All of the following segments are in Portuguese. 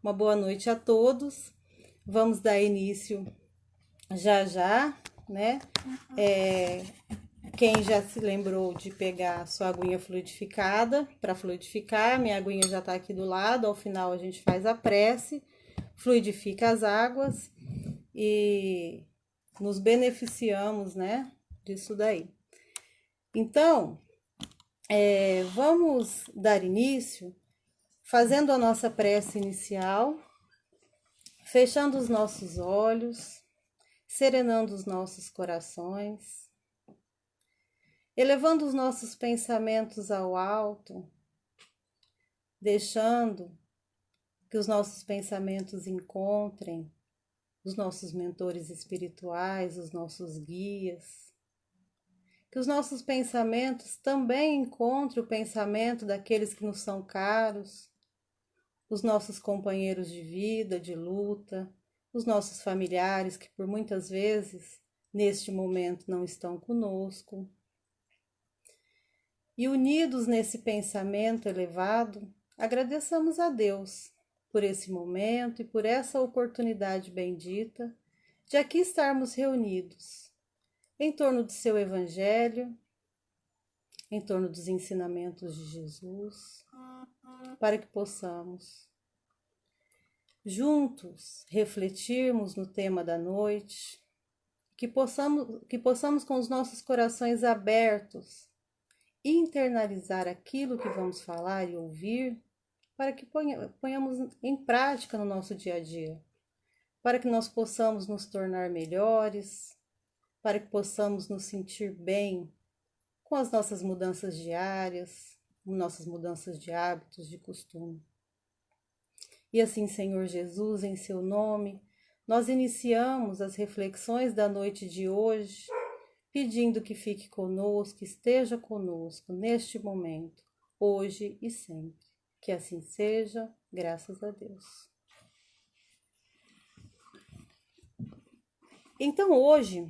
uma boa noite a todos. Vamos dar início já, né? Quem já se lembrou de pegar sua aguinha fluidificada para fluidificar, minha aguinha já está aqui do lado. Ao final a gente faz a prece, fluidifica as águas e nos beneficiamos, né, disso daí. Então, vamos dar início fazendo a nossa prece inicial, fechando os nossos olhos, serenando os nossos corações, elevando os nossos pensamentos ao alto, deixando que os nossos pensamentos encontrem os nossos mentores espirituais, os nossos guias, que os nossos pensamentos também encontrem o pensamento daqueles que nos são caros, os nossos companheiros de vida, de luta, os nossos familiares que por muitas vezes, neste momento, não estão conosco. E unidos nesse pensamento elevado, agradeçamos a Deus por esse momento e por essa oportunidade bendita de aqui estarmos reunidos em torno do seu Evangelho, em torno dos ensinamentos de Jesus, para que possamos juntos refletirmos no tema da noite, que possamos com os nossos corações abertos internalizar aquilo que vamos falar e ouvir, para que ponhamos em prática no nosso dia a dia, para que nós possamos nos tornar melhores, para que possamos nos sentir bem com as nossas mudanças diárias, nossas mudanças de hábitos, de costume. E assim, Senhor Jesus, em seu nome, nós iniciamos as reflexões da noite de hoje, pedindo que fique conosco, que esteja conosco neste momento, hoje e sempre. Que assim seja, graças a Deus. Então, hoje,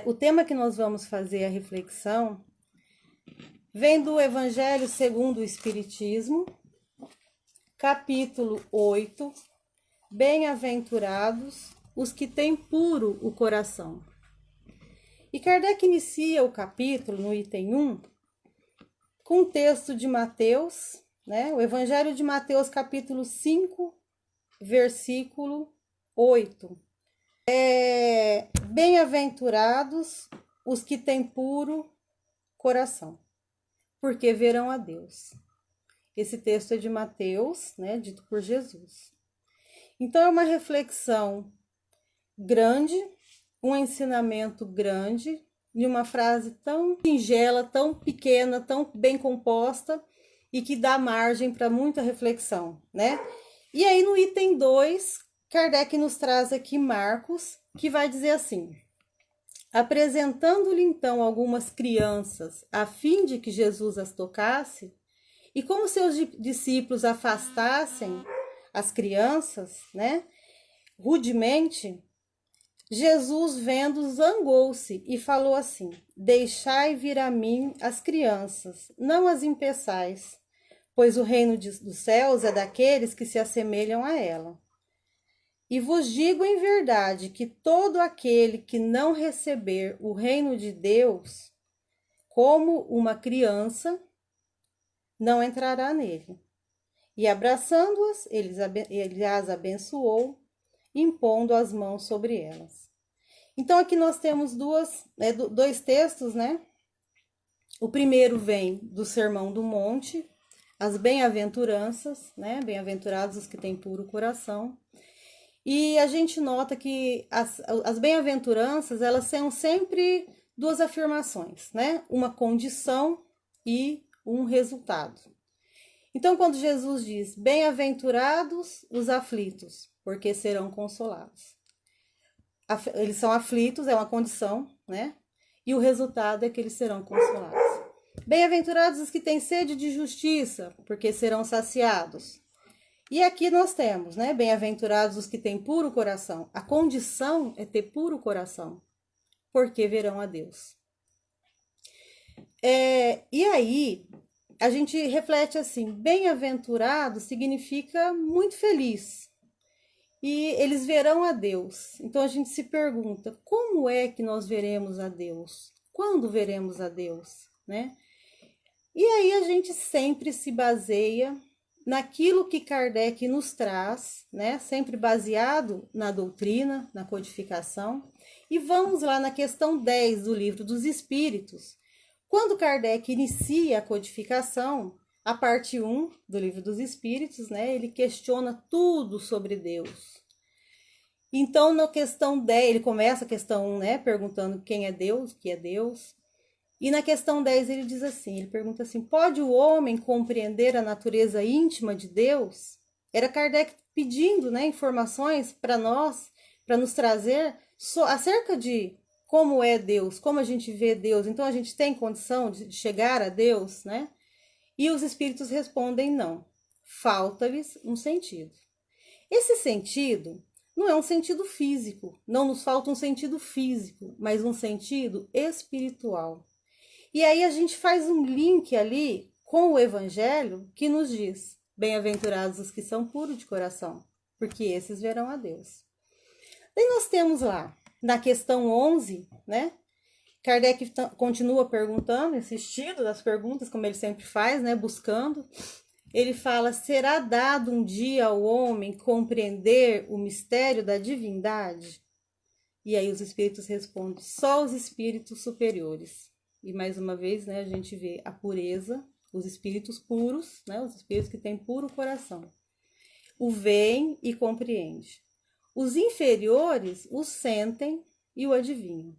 o tema que nós vamos fazer a reflexão vem do Evangelho segundo o Espiritismo, capítulo 8, Bem-aventurados os que têm puro o coração. E Kardec inicia o capítulo, no item 1, com o texto de Mateus, né? O Evangelho de Mateus, capítulo 5, versículo 8. Bem-aventurados os que têm puro coração, porque verão a Deus. Esse texto é de Mateus, né? Dito por Jesus. Então, é uma reflexão grande, um ensinamento grande, de uma frase tão singela, tão pequena, tão bem composta e que dá margem para muita reflexão, né? E aí no item 2, Kardec nos traz aqui Marcos, que vai dizer assim: apresentando-lhe então algumas crianças, a fim de que Jesus as tocasse, e como seus discípulos afastassem as crianças, né, rudemente, Jesus, vendo, zangou-se e falou assim: deixai vir a mim as crianças, não as impeçais, pois o reino dos céus é daqueles que se assemelham a ela. E vos digo em verdade que todo aquele que não receber o reino de Deus como uma criança, não entrará nele. E abraçando-as, ele as abençoou, impondo as mãos sobre elas. Então, aqui nós temos dois textos, né? O primeiro vem do Sermão do Monte, as bem-aventuranças, né? Bem-aventurados os que têm puro coração. E a gente nota que as bem-aventuranças, elas são sempre duas afirmações, né? Uma condição e um resultado. Então, quando Jesus diz, bem-aventurados os aflitos, porque serão consolados. Eles são aflitos, é uma condição, né? E o resultado é que eles serão consolados. Bem-aventurados os que têm sede de justiça, porque serão saciados. E aqui nós temos, né? Bem-aventurados os que têm puro coração. A condição é ter puro coração, porque verão a Deus. E aí, a gente reflete assim, bem-aventurado significa muito feliz. E eles verão a Deus. Então a gente se pergunta, como é que nós veremos a Deus? Quando veremos a Deus, né? E aí a gente sempre se baseia naquilo que Kardec nos traz, né? Sempre baseado na doutrina, na codificação. E vamos lá na questão 10 do Livro dos Espíritos. Quando Kardec inicia a codificação, a parte 1 do Livro dos Espíritos, né? Ele questiona tudo sobre Deus. Então, na questão 10, ele começa a questão 1, né? Perguntando quem é Deus, o que é Deus. E na questão 10 ele diz assim, ele pergunta assim, pode o homem compreender a natureza íntima de Deus? Era Kardec pedindo, né, informações para nós, para nos trazer acerca de como é Deus, como a gente vê Deus. Então a gente tem condição de chegar a Deus, né? E os espíritos respondem não, falta-lhes um sentido. Esse sentido não é um sentido físico, não nos falta um sentido físico, mas um sentido espiritual. E aí a gente faz um link ali com o Evangelho que nos diz, bem-aventurados os que são puros de coração, porque esses verão a Deus. Daí nós temos lá, na questão 11, né? Kardec continua perguntando, insistindo nas perguntas, como ele sempre faz, né? Buscando. Ele fala, será dado um dia ao homem compreender o mistério da divindade? E aí os espíritos respondem, só os espíritos superiores. E mais uma vez, né, a gente vê a pureza, os espíritos puros, né, os espíritos que têm puro coração. O veem e compreende. Os inferiores o sentem e o adivinham.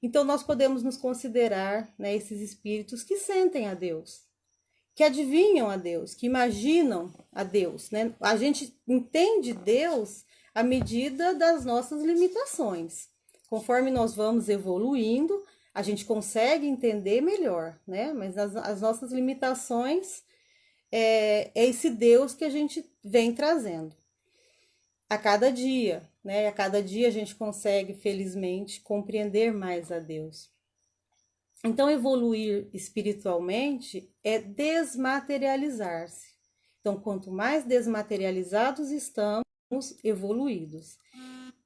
Então nós podemos nos considerar, né, esses espíritos que sentem a Deus, que adivinham a Deus, que imaginam a Deus, né? A gente entende Deus à medida das nossas limitações. Conforme nós vamos evoluindo, a gente consegue entender melhor, né? Mas as nossas limitações é esse Deus que a gente vem trazendo a cada dia, né? A cada dia a gente consegue, felizmente, compreender mais a Deus. Então, evoluir espiritualmente é desmaterializar-se. Então, quanto mais desmaterializados estamos, evoluídos.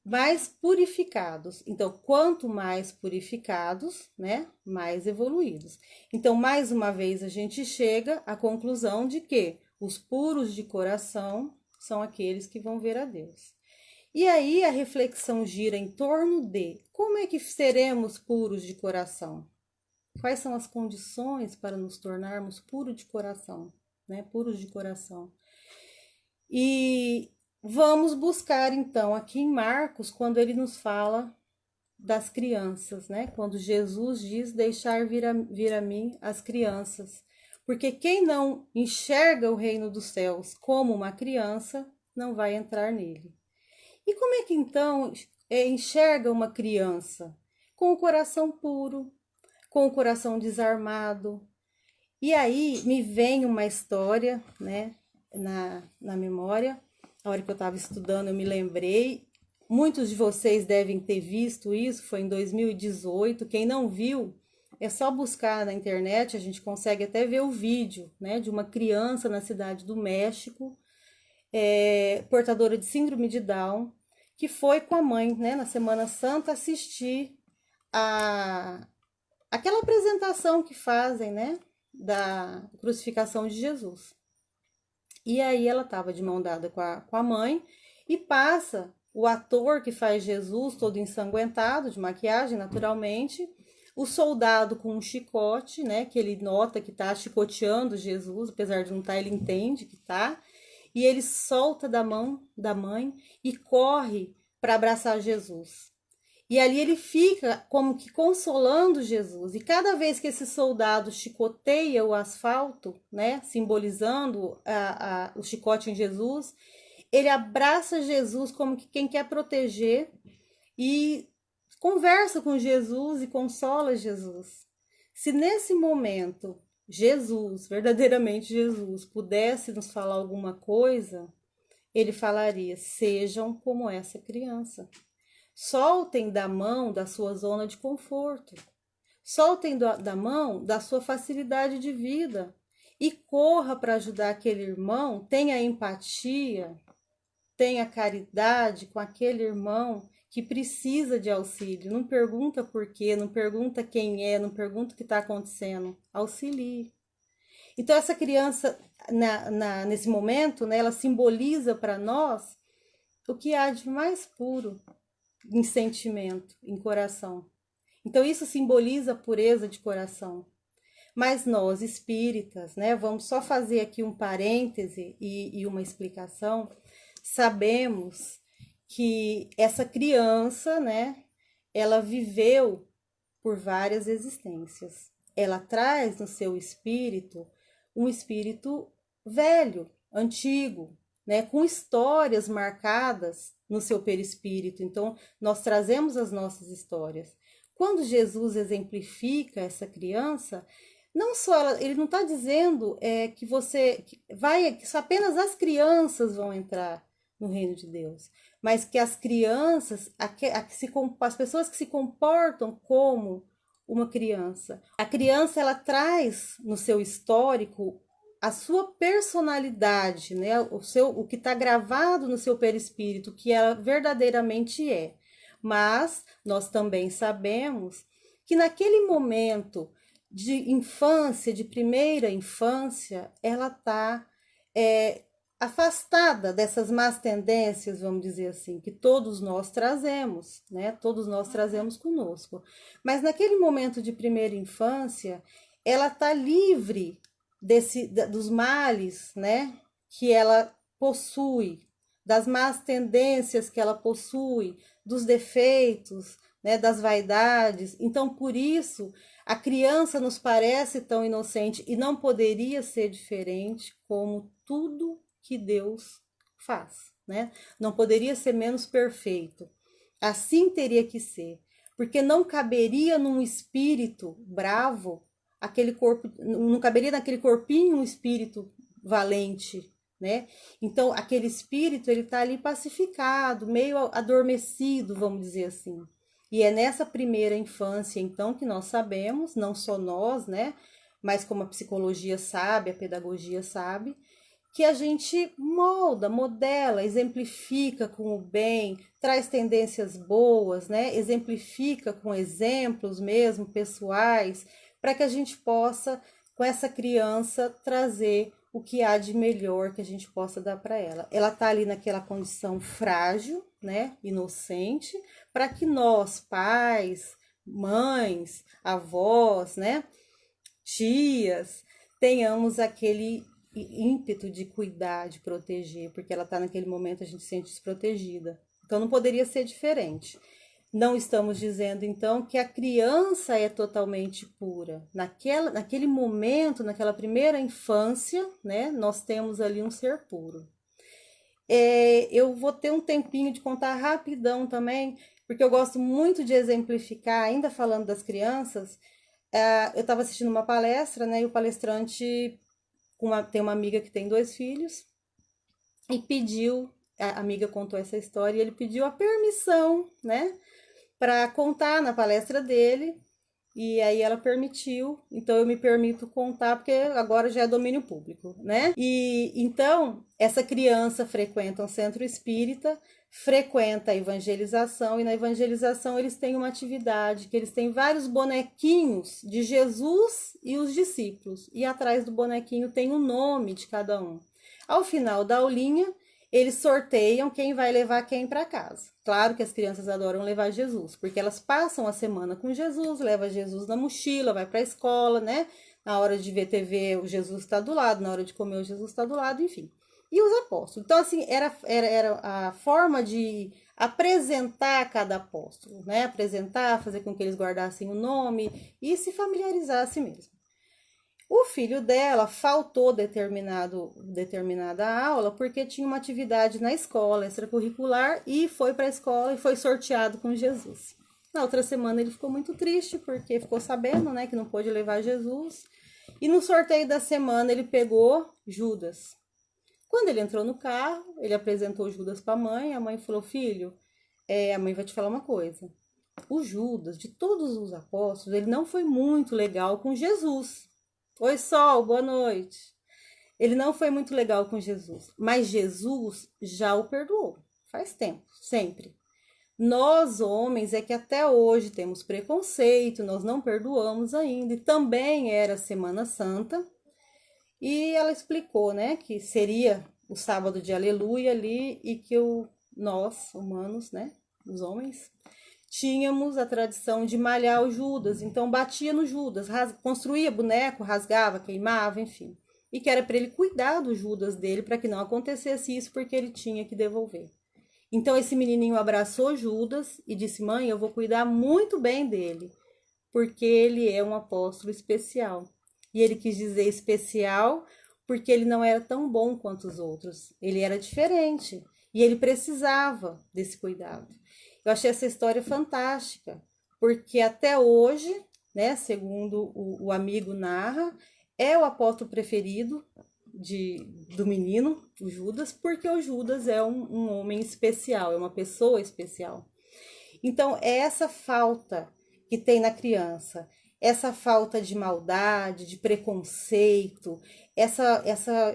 Mais purificados. Então, quanto mais purificados, né, mais evoluídos. Então, mais uma vez, a gente chega à conclusão de que os puros de coração são aqueles que vão ver a Deus. E aí a reflexão gira em torno de como é que seremos puros de coração? Quais são as condições para nos tornarmos puros de coração, né? Puros de coração. E vamos buscar então aqui em Marcos, quando ele nos fala das crianças, né? Quando Jesus diz deixar vir a mim as crianças. Porque quem não enxerga o reino dos céus como uma criança, não vai entrar nele. E como é que então enxerga uma criança? Com o coração puro, com o coração desarmado. E aí me vem uma história, né, na memória. A hora que eu estava estudando, eu me lembrei. Muitos de vocês devem ter visto isso, foi em 2018. Quem não viu, é só buscar na internet, a gente consegue até ver o vídeo, né, de uma criança na cidade do México, portadora de síndrome de Down, que foi com a mãe, né, na Semana Santa, assistir aquela apresentação que fazem, né, da crucificação de Jesus. E aí ela estava de mão dada com a mãe e passa o ator que faz Jesus todo ensanguentado, de maquiagem naturalmente, o soldado com um chicote, né, que ele nota que está chicoteando Jesus, apesar de não estar, ele entende que está, e ele solta da mão da mãe e corre para abraçar Jesus. E ali ele fica como que consolando Jesus. E cada vez que esse soldado chicoteia o asfalto, né, simbolizando o chicote em Jesus, ele abraça Jesus como que quem quer proteger e conversa com Jesus e consola Jesus. Se nesse momento Jesus, verdadeiramente Jesus, pudesse nos falar alguma coisa, ele falaria: sejam como essa criança. Soltem da mão da sua zona de conforto. Soltem da mão da sua facilidade de vida. e corra para ajudar aquele irmão, tenha empatia, tenha caridade com aquele irmão que precisa de auxílio. Não pergunta por quê, não pergunta quem é, não pergunta o que está acontecendo. Auxilie. Então, essa criança, nesse momento, né, ela simboliza para nós o que há de mais puro em sentimento, em coração. Então, isso simboliza a pureza de coração. Mas nós, espíritas, né, vamos só fazer aqui um parêntese e uma explicação. Sabemos que essa criança, né, ela viveu por várias existências. Ela traz no seu espírito um espírito velho, antigo, né, com histórias marcadas no seu perispírito. Então, nós trazemos as nossas histórias. Quando Jesus exemplifica essa criança, não só ele não está dizendo que que apenas as crianças vão entrar no reino de Deus, mas que as crianças, as pessoas que se comportam como uma criança, a criança ela traz no seu histórico a sua personalidade, né? O que está gravado no seu perispírito, que ela verdadeiramente é. Mas nós também sabemos que naquele momento de infância, de primeira infância, ela está afastada dessas más tendências, vamos dizer assim, que todos nós trazemos, né? Todos nós trazemos conosco. Mas naquele momento de primeira infância, ela está livre dos males, né? Que ela possui, das más tendências que ela possui, dos defeitos, né? Das vaidades. Então, por isso, a criança nos parece tão inocente e não poderia ser diferente como tudo que Deus faz, né? Não poderia ser menos perfeito. Assim teria que ser, porque não caberia num espírito bravo, aquele corpo, não caberia naquele corpinho um espírito valente, né? Então, aquele espírito, ele tá ali pacificado, meio adormecido, vamos dizer assim. E é nessa primeira infância, então, que nós sabemos, não só nós, né? Mas como a psicologia sabe, a pedagogia sabe, que a gente molda, modela, exemplifica com o bem, traz tendências boas, né? Exemplifica com exemplos mesmo, pessoais, para que a gente possa, com essa criança, trazer o que há de melhor que a gente possa dar para ela. Ela está ali naquela condição frágil, né? Inocente, para que nós, pais, mães, avós, né? Tias, tenhamos aquele ímpeto de cuidar, de proteger, porque ela está naquele momento, a gente se sente desprotegida. Então não poderia ser diferente. Não estamos dizendo então que a criança é totalmente pura. Naquele momento, naquela primeira infância, né, nós temos ali um ser puro. Eu vou ter um tempinho de contar rapidão também, porque eu gosto muito de exemplificar, ainda falando das crianças. Eu estava assistindo uma palestra, né, e o palestrante tem uma amiga que tem 2 filhos e a amiga contou essa história e ele pediu a permissão, né, para contar na palestra dele, e aí ela permitiu, então eu me permito contar porque agora já é domínio público, né? E então essa criança frequenta um centro espírita, frequenta a evangelização, e na evangelização eles têm uma atividade que eles têm vários bonequinhos de Jesus e os discípulos, e atrás do bonequinho tem o nome de cada um. Ao final da aulinha, eles sorteiam quem vai levar quem para casa. Claro que as crianças adoram levar Jesus, porque elas passam a semana com Jesus, leva Jesus na mochila, vai para a escola, né? Na hora de ver TV, o Jesus está do lado, na hora de comer, o Jesus está do lado, enfim. E os apóstolos. Então, assim, era a forma de apresentar cada apóstolo, né? Apresentar, fazer com que eles guardassem o nome e se familiarizassem mesmo. O filho dela faltou determinada aula porque tinha uma atividade na escola extracurricular e foi para a escola e foi sorteado com Jesus. Na outra semana ele ficou muito triste porque ficou sabendo, né, que não pôde levar Jesus. E no sorteio da semana ele pegou Judas. Quando ele entrou no carro, ele apresentou Judas para a mãe falou: filho, a mãe vai te falar uma coisa. O Judas, de todos os apóstolos, ele não foi muito legal com Jesus. Oi, Sol, boa noite. Ele não foi muito legal com Jesus, mas Jesus já o perdoou, faz tempo, sempre. Nós, homens, é que até hoje temos preconceito, nós não perdoamos ainda, e também era Semana Santa, e ela explicou, né, que seria o sábado de aleluia ali, e que nós, humanos, né, os homens, tínhamos a tradição de malhar o Judas, então batia no Judas, construía boneco, rasgava, queimava, enfim. E que era para ele cuidar do Judas dele, para que não acontecesse isso, porque ele tinha que devolver. Então esse menininho abraçou Judas e disse: mãe, eu vou cuidar muito bem dele, porque ele é um apóstolo especial. E ele quis dizer especial porque ele não era tão bom quanto os outros, ele era diferente e ele precisava desse cuidado. Eu achei essa história fantástica, porque até hoje, né, segundo o amigo narra, é o apóstolo preferido do menino, o Judas, porque o Judas é um homem especial, é uma pessoa especial. Então, é essa falta que tem na criança, essa falta de maldade, de preconceito,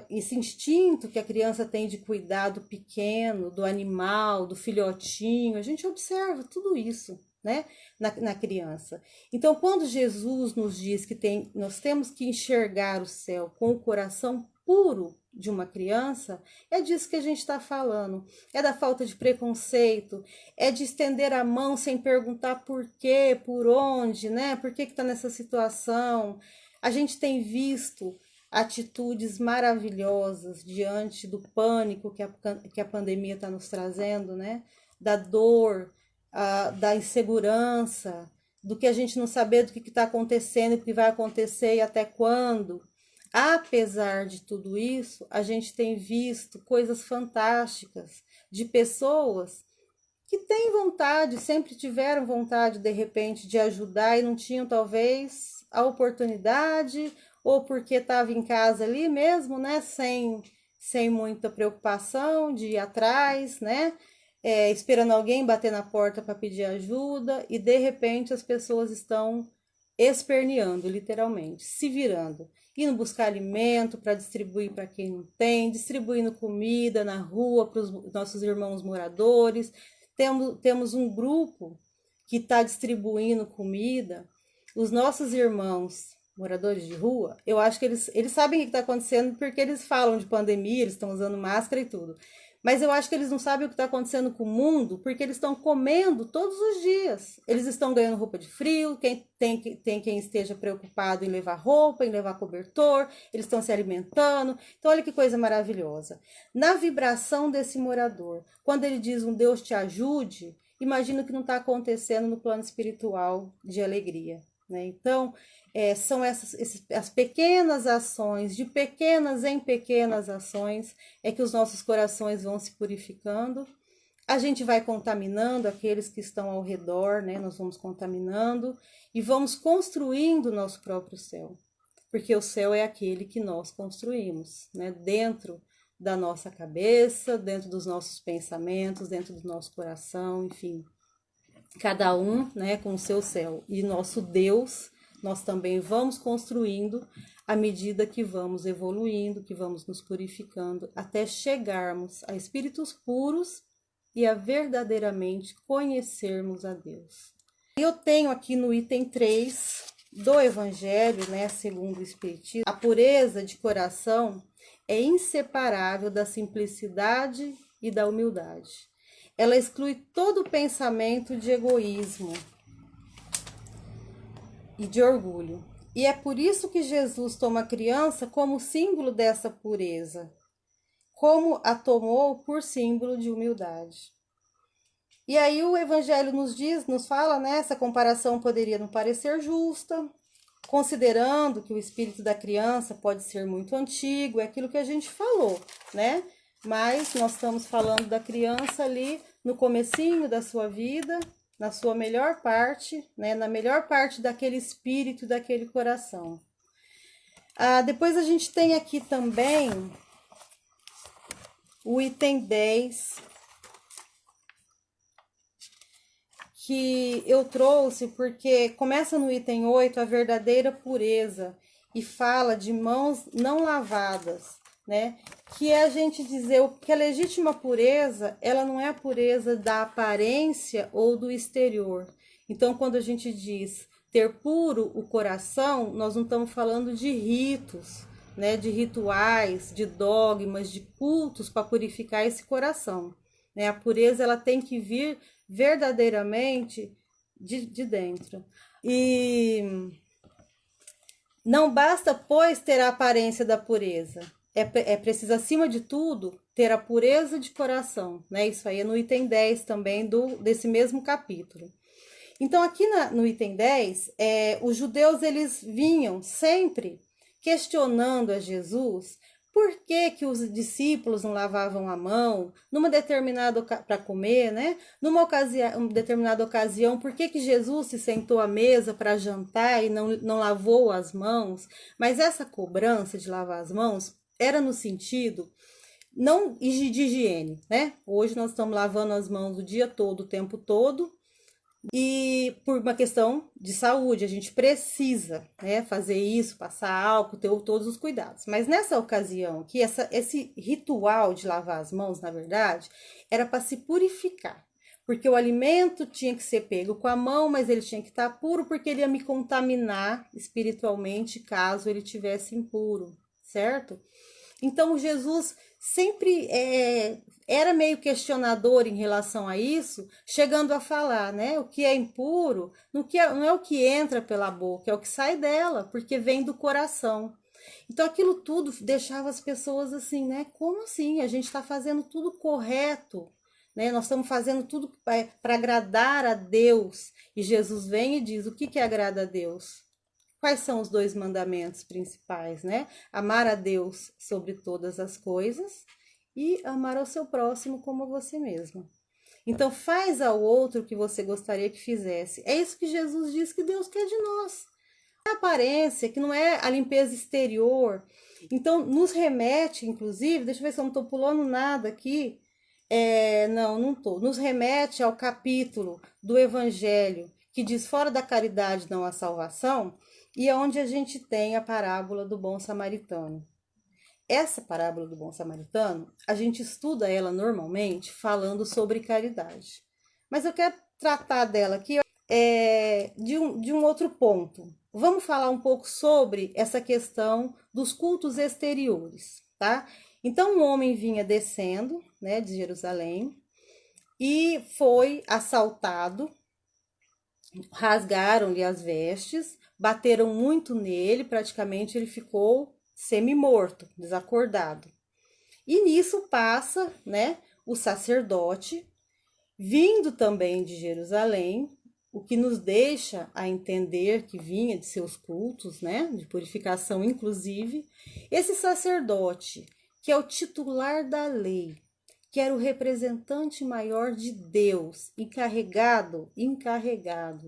esse instinto que a criança tem de cuidar do pequeno, do animal, do filhotinho, a gente observa tudo isso, né, na criança. Então, quando Jesus nos diz que nós temos que enxergar o céu com o coração puro de uma criança, é disso que a gente está falando. É da falta de preconceito, é de estender a mão sem perguntar por quê, por onde, né? Por que está nessa situação? A gente tem visto atitudes maravilhosas diante do pânico que a pandemia está nos trazendo, né? Da dor, da insegurança, do que a gente não saber do que está acontecendo, o que vai acontecer e até quando. Apesar de tudo isso, a gente tem visto coisas fantásticas de pessoas que têm vontade, sempre tiveram vontade, de repente, de ajudar e não tinham, talvez, a oportunidade, ou porque estava em casa ali mesmo, né, sem muita preocupação de ir atrás, né, esperando alguém bater na porta para pedir ajuda, e de repente as pessoas estão esperneando, literalmente, se virando, indo buscar alimento para distribuir para quem não tem, distribuindo comida na rua para os nossos irmãos moradores. Temos um grupo que está distribuindo comida. Os nossos irmãos moradores de rua, eu acho que eles sabem o que está acontecendo porque eles falam de pandemia, eles estão usando máscara e tudo. Mas eu acho que eles não sabem o que está acontecendo com o mundo porque eles estão comendo todos os dias. Eles estão ganhando roupa de frio, tem quem esteja preocupado em levar roupa, em levar cobertor, eles estão se alimentando. Então, olha que coisa maravilhosa. Na vibração desse morador, quando ele diz um Deus te ajude, imagino que não está acontecendo no plano espiritual de alegria, né? Então, são as pequenas ações, de pequenas em pequenas ações, é que os nossos corações vão se purificando. A gente vai contaminando aqueles que estão ao redor, né? Nós vamos contaminando e vamos construindo o nosso próprio céu. Porque o céu é aquele que nós construímos, né? Dentro da nossa cabeça, dentro dos nossos pensamentos, dentro do nosso coração, enfim. Cada um, né, com o seu céu. E nosso Deus, nós também vamos construindo à medida que vamos evoluindo, que vamos nos purificando, até chegarmos a espíritos puros e a verdadeiramente conhecermos a Deus. Eu tenho aqui no item 3 do Evangelho, né, segundo o Espiritismo, a pureza de coração é inseparável da simplicidade e da humildade. Ela exclui todo o pensamento de egoísmo e de orgulho. E é por isso que Jesus toma a criança como símbolo dessa pureza, como a tomou por símbolo de humildade. E aí o Evangelho nos fala, né, essa comparação poderia não parecer justa, considerando que o espírito da criança pode ser muito antigo, é aquilo que a gente falou, né? Mas nós estamos falando da criança ali no comecinho da sua vida, na sua melhor parte, né? Na melhor parte daquele espírito, daquele coração. Depois a gente tem aqui também o item 10, que eu trouxe porque começa no item 8, a verdadeira pureza, e fala de mãos não lavadas, né? Que é a gente dizer que a legítima pureza, ela não é a pureza da aparência ou do exterior. Então, quando a gente diz ter puro o coração, nós não estamos falando de ritos, né? De rituais, de dogmas, de cultos para purificar esse coração, né? A pureza, ela tem que vir verdadeiramente de dentro. E não basta, pois, ter a aparência da pureza. É preciso, acima de tudo, ter a pureza de coração, né? Isso aí é no item 10 também desse mesmo capítulo. Então, aqui no item 10, os judeus, eles vinham sempre questionando a Jesus por que os discípulos não lavavam a mão numa determinada para comer, né? Numa determinada ocasião, por que Jesus se sentou à mesa para jantar e não lavou as mãos? Mas essa cobrança de lavar as mãos era no sentido não de higiene, né? Hoje nós estamos lavando as mãos o dia todo, o tempo todo, e por uma questão de saúde, a gente precisa, né, fazer isso, passar álcool, ter todos os cuidados. Mas nessa ocasião, que esse ritual de lavar as mãos, na verdade, era para se purificar. Porque o alimento tinha que ser pego com a mão, mas ele tinha que estar puro, porque ele ia me contaminar espiritualmente caso ele tivesse impuro, certo? Então, Jesus sempre era meio questionador em relação a isso, chegando a falar, né? O que é impuro não é o que entra pela boca, é o que sai dela, porque vem do coração. Então, aquilo tudo deixava as pessoas assim, né? Como assim? A gente está fazendo tudo correto, né? Nós estamos fazendo tudo para agradar a Deus. E Jesus vem e diz: o que agrada a Deus? Quais são os 2 mandamentos principais, né? Amar a Deus sobre todas as coisas e amar ao seu próximo como a você mesmo. Então, faz ao outro o que você gostaria que fizesse. É isso que Jesus diz que Deus quer de nós. A aparência, que não é a limpeza exterior. Então, nos remete, inclusive, deixa eu ver se eu não estou pulando nada aqui. Não estou. Nos remete ao capítulo do Evangelho que diz: fora da caridade não há salvação. E é onde a gente tem a parábola do bom samaritano. Essa parábola do bom samaritano, a gente estuda ela normalmente falando sobre caridade. Mas eu quero tratar dela aqui de um outro ponto. Vamos falar um pouco sobre essa questão dos cultos exteriores, tá? Então, um homem vinha descendo, né, de Jerusalém e foi assaltado, rasgaram-lhe as vestes, bateram muito nele, praticamente ele ficou semi-morto, desacordado. E nisso passa, né, o sacerdote, vindo também de Jerusalém, o que nos deixa a entender que vinha de seus cultos, né, de purificação inclusive. Esse sacerdote, que é o titular da lei, que era o representante maior de Deus, encarregado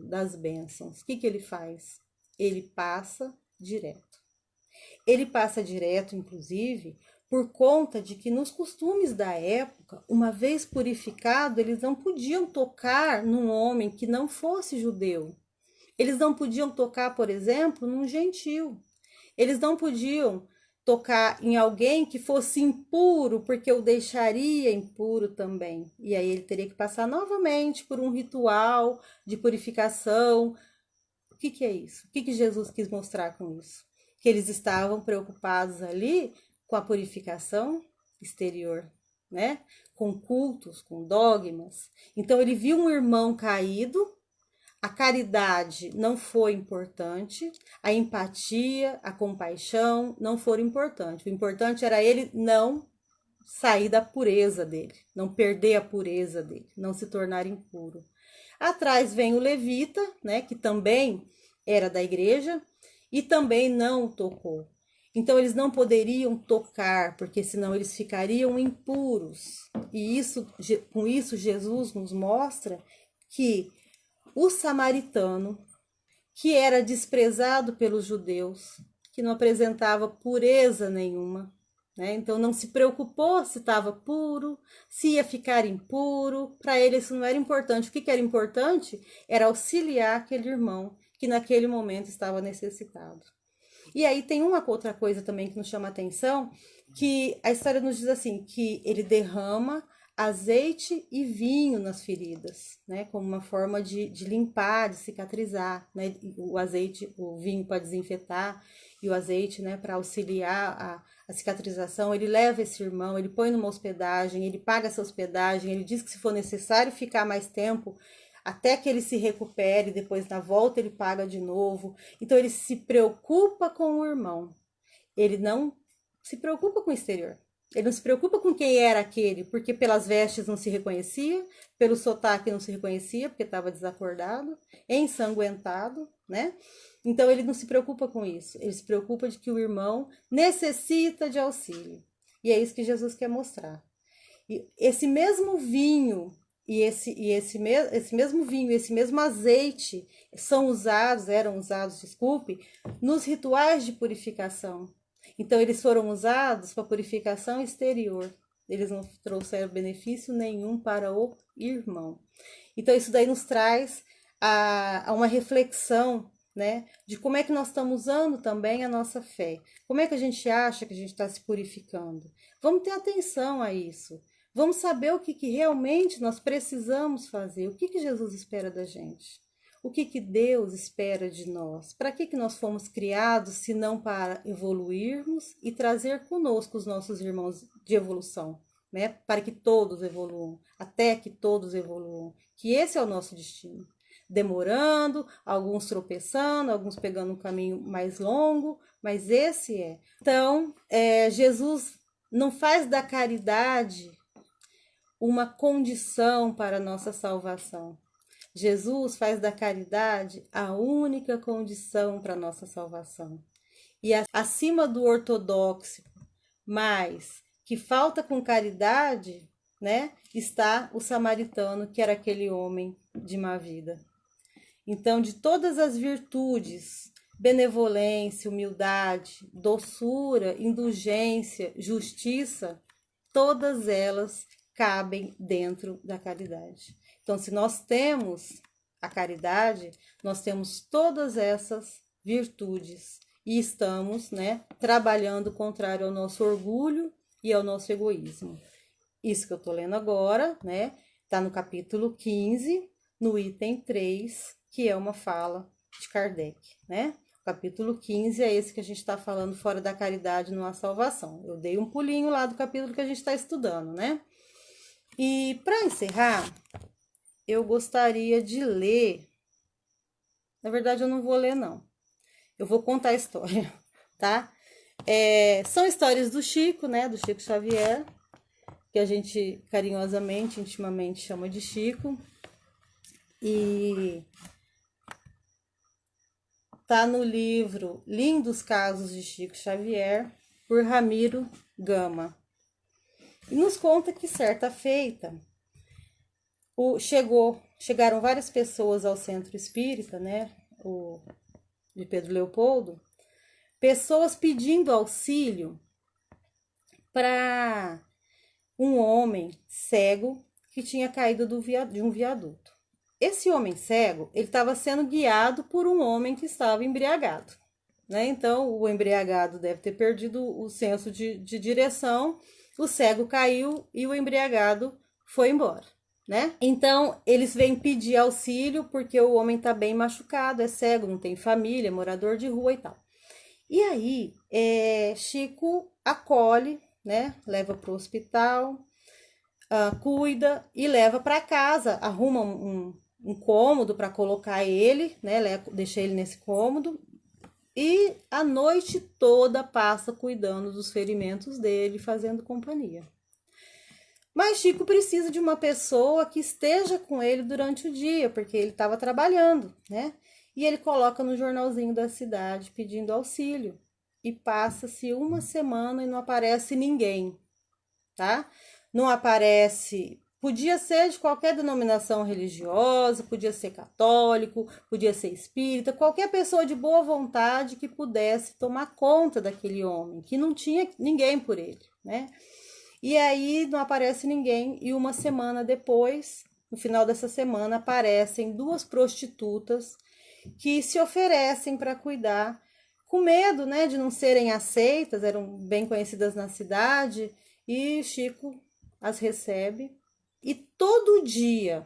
das bênçãos. O que ele faz? Ele passa direto. Ele passa direto, inclusive, por conta de que nos costumes da época, uma vez purificado, eles não podiam tocar num homem que não fosse judeu. Eles não podiam tocar, por exemplo, num gentil. Eles não podiam tocar em alguém que fosse impuro, porque o deixaria impuro também. E aí ele teria que passar novamente por um ritual de purificação. O que é isso? O que Jesus quis mostrar com isso? Que eles estavam preocupados ali com a purificação exterior, né? Com cultos, com dogmas. Então ele viu um irmão caído, a caridade não foi importante, a empatia, a compaixão não foram importantes. O importante era ele não sair da pureza dele, não perder a pureza dele, não se tornar impuro. Atrás vem o levita, né, que também era da igreja e também não tocou. Então eles não poderiam tocar, porque senão eles ficariam impuros. E com isso Jesus nos mostra que o samaritano, que era desprezado pelos judeus, que não apresentava pureza nenhuma, né? Então não se preocupou se estava puro, se ia ficar impuro. Para ele isso não era importante. O que era importante era auxiliar aquele irmão que naquele momento estava necessitado. E aí tem uma outra coisa também que nos chama a atenção, que a história nos diz assim, que ele derrama azeite e vinho nas feridas, né, como uma forma de limpar, de cicatrizar, né, o azeite, o vinho para desinfetar e o azeite, né, para auxiliar a cicatrização. Ele leva esse irmão, ele põe numa hospedagem, ele paga essa hospedagem, ele diz que se for necessário ficar mais tempo, até que ele se recupere, depois na volta ele paga de novo. Então ele se preocupa com o irmão, ele não se preocupa com o exterior. Ele não se preocupa com quem era aquele, porque pelas vestes não se reconhecia, pelo sotaque não se reconhecia, porque estava desacordado, ensanguentado, né? Então ele não se preocupa com isso, ele se preocupa de que o irmão necessita de auxílio. E é isso que Jesus quer mostrar. E esse mesmo vinho esse mesmo vinho, esse mesmo azeite eram usados, desculpe, nos rituais de purificação. Então, eles foram usados para purificação exterior. Eles não trouxeram benefício nenhum para o irmão. Então, isso daí nos traz a uma reflexão, né, de como é que nós estamos usando também a nossa fé. Como é que a gente acha que a gente está se purificando? Vamos ter atenção a isso. Vamos saber o que realmente nós precisamos fazer. O que Jesus espera da gente? O que Deus espera de nós? Para que nós fomos criados, se não para evoluirmos e trazer conosco os nossos irmãos de evolução, né? Para que todos evoluam, até que todos evoluam. Que esse é o nosso destino. Demorando, alguns tropeçando, alguns pegando um caminho mais longo, mas esse é. Então, Jesus não faz da caridade uma condição para a nossa salvação. Jesus faz da caridade a única condição para a nossa salvação. E acima do ortodoxo, mas que falta com caridade, né, está o samaritano, que era aquele homem de má vida. Então, de todas as virtudes, benevolência, humildade, doçura, indulgência, justiça, todas elas cabem dentro da caridade. Então, se nós temos a caridade, nós temos todas essas virtudes e estamos, né, trabalhando contrário ao nosso orgulho e ao nosso egoísmo. Isso que eu estou lendo agora, né, está no capítulo 15, no item 3, que é uma fala de Kardec, né? O capítulo 15 é esse que a gente está falando, fora da caridade não há salvação. Eu dei um pulinho lá do capítulo que a gente está estudando, né? E para encerrar, eu gostaria de ler. Na verdade, eu não vou ler, não. Eu vou contar a história, tá? São histórias do Chico, né? Do Chico Xavier, que a gente carinhosamente, intimamente chama de Chico. E tá no livro Lindos Casos de Chico Xavier, por Ramiro Gama. E nos conta que certa feita chegaram várias pessoas ao centro espírita, né, de Pedro Leopoldo, pessoas pedindo auxílio para um homem cego que tinha caído de um viaduto. Esse homem cego, ele estava sendo guiado por um homem que estava embriagado, né? Então, o embriagado deve ter perdido o senso de direção, o cego caiu e o embriagado foi embora, né? Então, eles vêm pedir auxílio porque o homem está bem machucado, é cego, não tem família, é morador de rua e tal. E aí, Chico acolhe, né? Leva para o hospital, cuida e leva para casa, arruma um cômodo para colocar ele, né? Deixa ele nesse cômodo e a noite toda passa cuidando dos ferimentos dele, fazendo companhia. Mas Chico precisa de uma pessoa que esteja com ele durante o dia, porque ele estava trabalhando, né? E ele coloca no jornalzinho da cidade pedindo auxílio. E passa-se uma semana e não aparece ninguém, tá? Não aparece. Podia ser de qualquer denominação religiosa, podia ser católico, podia ser espírita, qualquer pessoa de boa vontade que pudesse tomar conta daquele homem, que não tinha ninguém por ele, né? E aí não aparece ninguém, e uma semana depois, no final dessa semana, aparecem duas prostitutas que se oferecem para cuidar com medo, né, de não serem aceitas, eram bem conhecidas na cidade, e Chico as recebe. E todo dia,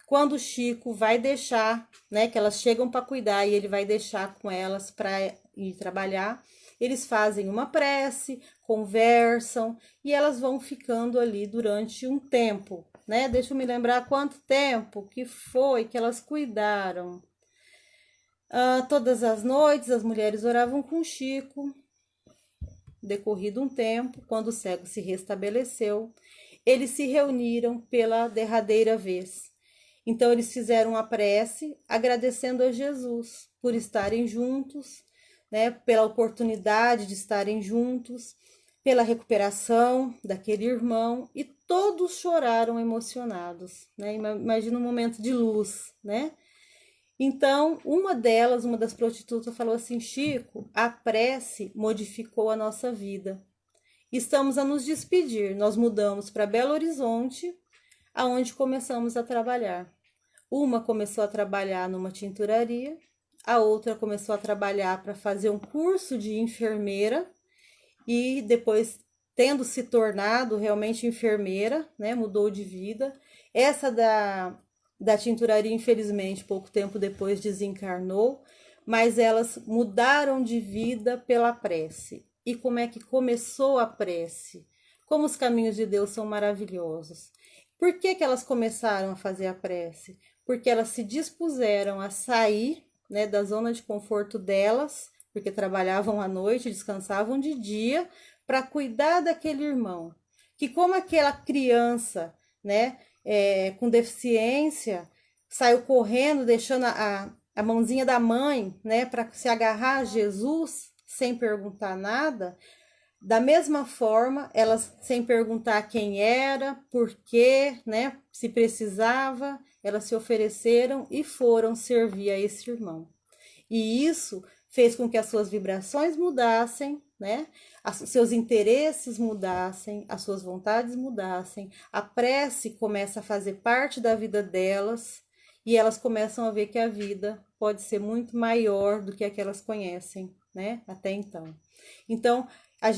quando o Chico vai deixar, né, que elas chegam para cuidar e ele vai deixar com elas para ir trabalhar, eles fazem uma prece, conversam e elas vão ficando ali durante um tempo, né? Deixa eu me lembrar quanto tempo que foi que elas cuidaram. Todas as noites as mulheres oravam com Chico. Decorrido um tempo, quando o cego se restabeleceu, eles se reuniram pela derradeira vez. Então eles fizeram a prece agradecendo a Jesus por estarem juntos, né, pela oportunidade de estarem juntos, pela recuperação daquele irmão, e todos choraram emocionados, né? Imagina um momento de luz, né? Então, uma das prostitutas, falou assim: Chico, a prece modificou a nossa vida. Estamos a nos despedir. Nós mudamos para Belo Horizonte, aonde começamos a trabalhar. Uma começou a trabalhar numa tinturaria, a outra começou a trabalhar para fazer um curso de enfermeira e depois, tendo se tornado realmente enfermeira, né, mudou de vida. Essa da tinturaria, infelizmente, pouco tempo depois desencarnou, mas elas mudaram de vida pela prece. E como é que começou a prece? Como os caminhos de Deus são maravilhosos. Por que elas começaram a fazer a prece? Porque elas se dispuseram a sair, né, da zona de conforto delas, porque trabalhavam à noite, descansavam de dia, para cuidar daquele irmão. Que como aquela criança, né, com deficiência, saiu correndo, deixando a mãozinha da mãe, né, para se agarrar a Jesus, sem perguntar nada. Da mesma forma, elas, sem perguntar quem era, por quê, né, se precisava, elas se ofereceram e foram servir a esse irmão. E isso fez com que as suas vibrações mudassem, né? Os seus interesses mudassem, as suas vontades mudassem, a prece começa a fazer parte da vida delas e elas começam a ver que a vida pode ser muito maior do que a que elas conhecem, né? Até então. Então,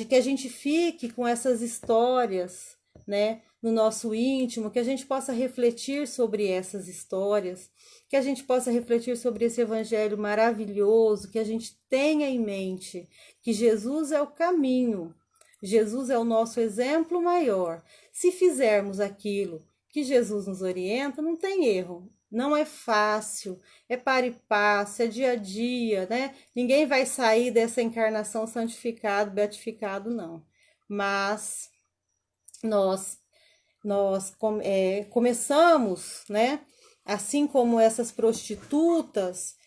que a gente fique com essas histórias, né, no nosso íntimo, que a gente possa refletir sobre essas histórias, que a gente possa refletir sobre esse evangelho maravilhoso, que a gente tenha em mente que Jesus é o caminho, Jesus é o nosso exemplo maior. Se fizermos aquilo que Jesus nos orienta, não tem erro. Não é fácil, é para e passo, é dia a dia, né? Ninguém vai sair dessa encarnação santificado, beatificado, não. Mas nós começamos, né? Assim como essas prostitutas,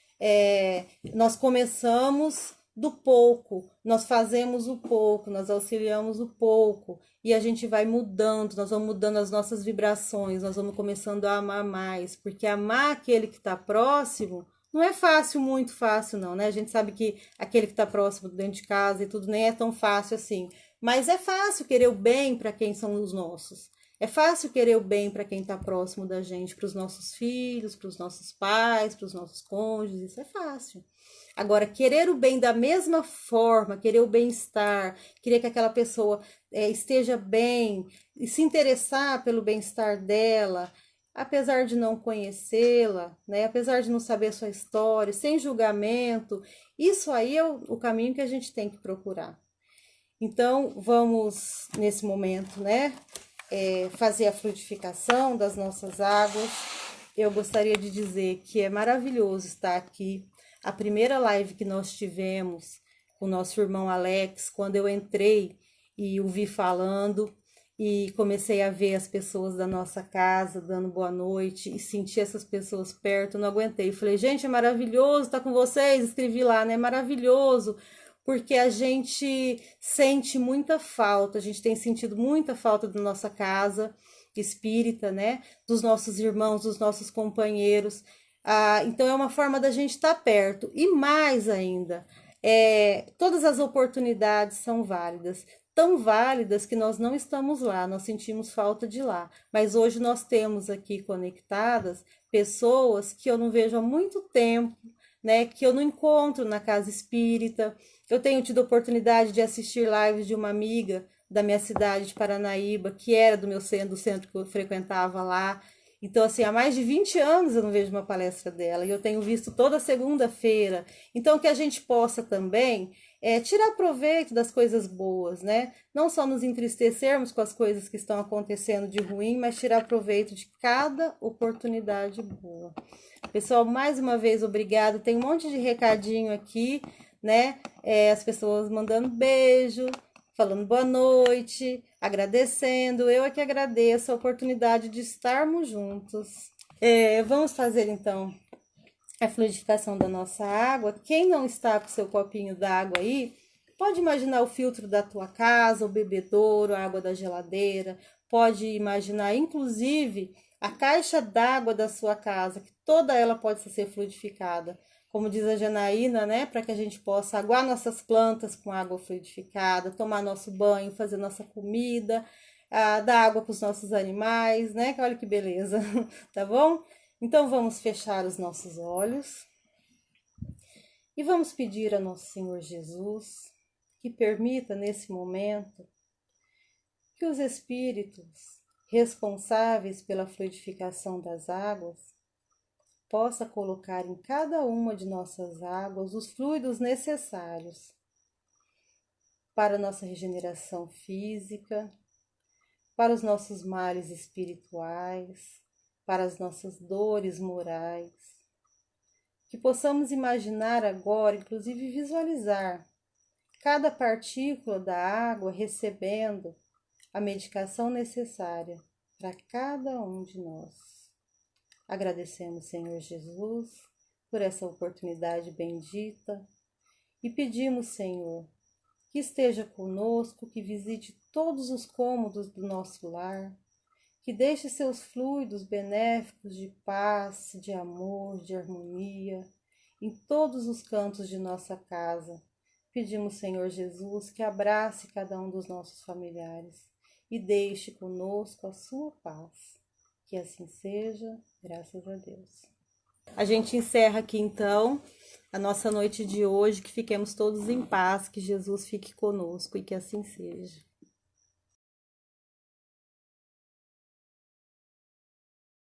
nós começamos do pouco, nós fazemos o pouco, nós auxiliamos o pouco, e a gente vai mudando, nós vamos mudando as nossas vibrações, nós vamos começando a amar mais, porque amar aquele que está próximo não é fácil, muito fácil não, né? A gente sabe que aquele que está próximo dentro de casa e tudo nem é tão fácil assim, mas é fácil querer o bem para quem são os nossos. É fácil querer o bem para quem está próximo da gente, para os nossos filhos, para os nossos pais, para os nossos cônjuges, isso é fácil. Agora, querer o bem da mesma forma, querer o bem-estar, querer que aquela pessoa esteja bem e se interessar pelo bem-estar dela, apesar de não conhecê-la, né? Apesar de não saber a sua história, sem julgamento, isso aí é o caminho que a gente tem que procurar. Então, vamos, nesse momento, né, fazer a fluidificação das nossas águas. Eu gostaria de dizer que é maravilhoso estar aqui. A primeira live que nós tivemos com o nosso irmão Alex, quando eu entrei e o vi falando e comecei a ver as pessoas da nossa casa dando boa noite e senti essas pessoas perto, eu não aguentei. Falei, gente, é maravilhoso estar com vocês. Escrevi lá, né? Maravilhoso, porque a gente sente muita falta, a gente tem sentido muita falta da nossa casa espírita, né? Dos nossos irmãos, dos nossos companheiros. Então é uma forma da gente estar perto. E mais ainda, todas as oportunidades são válidas. Tão válidas que nós não estamos lá, nós sentimos falta de lá. Mas hoje nós temos aqui conectadas pessoas que eu não vejo há muito tempo, né, que eu não encontro na casa espírita. Eu tenho tido a oportunidade de assistir lives de uma amiga da minha cidade de Paranaíba, que era do centro que eu frequentava lá. Então, assim, há mais de 20 anos eu não vejo uma palestra dela, e eu tenho visto toda segunda-feira. Então, que a gente possa também tirar proveito das coisas boas, né? Não só nos entristecermos com as coisas que estão acontecendo de ruim, mas tirar proveito de cada oportunidade boa. Pessoal, mais uma vez, obrigado. Tem um monte de recadinho aqui, né? As pessoas mandando beijo, falando boa noite, agradecendo. Eu é que agradeço a oportunidade de estarmos juntos. Vamos fazer então a fluidificação da nossa água. Quem não está com seu copinho d'água aí, pode imaginar o filtro da tua casa, o bebedouro, a água da geladeira. Pode imaginar, inclusive, a caixa d'água da sua casa, que toda ela pode ser fluidificada. Como diz a Janaína, né? Para que a gente possa aguar nossas plantas com água fluidificada, tomar nosso banho, fazer nossa comida, dar água para os nossos animais, né? Olha que beleza, tá bom? Então vamos fechar os nossos olhos e vamos pedir a nosso Senhor Jesus que permita nesse momento que os espíritos responsáveis pela fluidificação das águas possa colocar em cada uma de nossas águas os fluidos necessários para a nossa regeneração física, para os nossos males espirituais, para as nossas dores morais. Que possamos imaginar agora, inclusive visualizar, cada partícula da água recebendo a medicação necessária para cada um de nós. Agradecemos, Senhor Jesus, por essa oportunidade bendita e pedimos, Senhor, que esteja conosco, que visite todos os cômodos do nosso lar, que deixe seus fluidos benéficos de paz, de amor, de harmonia em todos os cantos de nossa casa. Pedimos, Senhor Jesus, que abrace cada um dos nossos familiares e deixe conosco a sua paz. Que assim seja, graças a Deus. A gente encerra aqui então a nossa noite de hoje, que fiquemos todos em paz, que Jesus fique conosco e que assim seja.